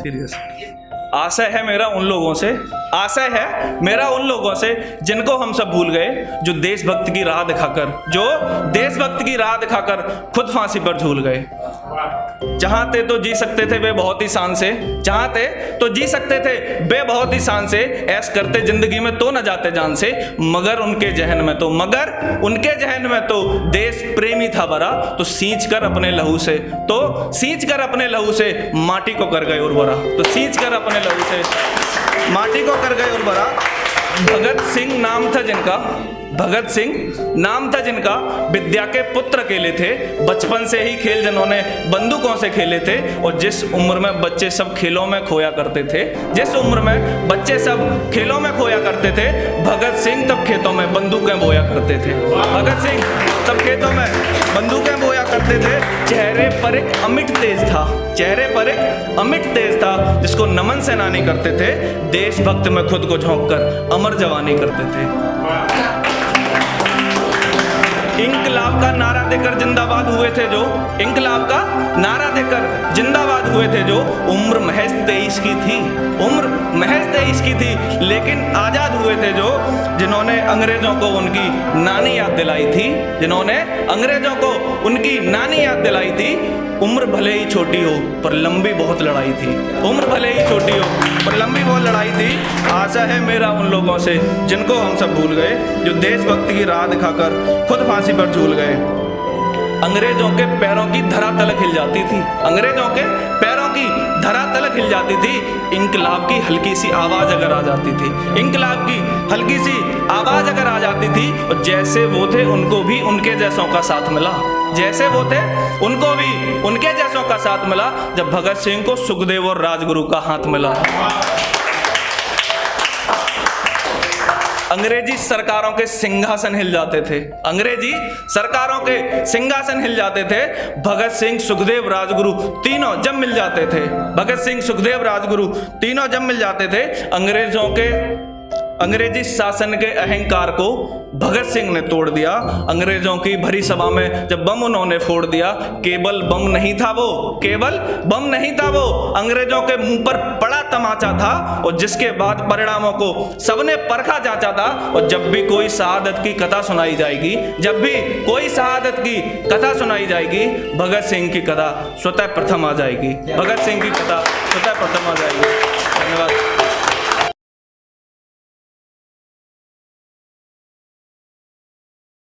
Serious. आशय है मेरा उन लोगों से, आशय है मेरा उन लोगों से जिनको हम सब भूल गए, जो देशभक्त की राह दिखाकर, जो देशभक्त की राह दिखाकर खुद फांसी पर झूल गए। चाहते तो जी सकते थे वे बहुत ही शान से, चाहते तो जी सकते थे वे बहुत ही शान से, ऐश करते जिंदगी में तो न जाते जान से, मगर उनके जहन में तो, मगर उनके जहन में तो देश प्रेमी था भरा, तो सींच कर अपने लहू से, तो सींच कर अपने लहू से माटी को कर गए उर्वरा, तो सींच कर अपने लहू से माटी को कर गए उर्वरा। भगत सिंह नाम था जिनका, भगत सिंह नाम था जिनका, विद्या के पुत्र अकेले थे, बचपन से ही खेल जिन्होंने बंदूकों से खेले थे, और जिस उम्र में बच्चे सब खेलों में खोया करते थे, जिस उम्र में बच्चे सब खेलों में खोया करते थे, भगत सिंह तब खेतों में बंदूकें बोया करते थे, भगत सिंह तब खेतों में बंदूकें बोया करते थे। चेहरे पर एक अमिट तेज था, चेहरे पर एक अमिट तेज था, जिसको नमन सेनानी करते थे, देशभक्त में खुद को झोंक कर अमर जवानी करते थे। इंकलाब का नारा देकर जिंदाबाद हुए थे जो, इंकलाब का नारा देकर जिंदाबाद हुए थे जो, उम्र महज 23 की थी, उम्र महज 23 की थी, लेकिन आजाद हुए थे जो, जिन्होंने अंग्रेजों को उनकी नानी याद दिलाई थी, जिन्होंने अंग्रेजों को उनकी नानी याद दिलाई थी। उम्र भले ही छोटी हो पर लंबी बहुत लड़ाई थी, उम्र भले ही छोटी हो पर लंबी बहुत लड़ाई थी। आशा है मेरा उन लोगों से जिनको हम सब भूल गए, जो देशभक्ति की राह दिखाकर खुद फांसी पर झूल गए। अंग्रेजों के पैरों की धरा तलक हिल जाती थी, अंग्रेजों के पैरों की धरा तलक हिल जाती थी, इंकलाब की हल्की सी आवाज अगर आ जाती थी, इंकलाब की हल्की सी आवाज अगर आ जाती थी, और जैसे वो थे उनको भी उनके जैसों का साथ मिला, जैसे वो थे उनको भी उनके जैसों का साथ मिला, जब भगत सिंह को सुखदेव और राजगुरु का हाथ मिला। अंग्रेजी सरकारों के सिंहासन हिल जाते थे, अंग्रेजी सरकारों के सिंहासन हिल जाते थे, भगत सिंह सुखदेव राजगुरु तीनों जब मिल जाते थे, भगत सिंह सुखदेव राजगुरु तीनों जब मिल जाते थे। अंग्रेजों के अंग्रेजी शासन के अहंकार को भगत सिंह ने तोड़ दिया। अंग्रेजों की भरी सभा में जब बम उन्होंने फोड़ दिया, केवल बम नहीं था वो, केवल बम नहीं था वो, अंग्रेजों के मुंह पर बड़ा तमाचा था, और जिसके बाद परिणामों को सबने परखा जांचा था। और जब भी कोई शहादत की कथा सुनाई जाएगी, जब भी कोई शहादत की कथा सुनाई जाएगी, भगत सिंह की कथा स्वतः प्रथम आ जाएगी, भगत सिंह की कथा स्वतः प्रथम आ जाएगी।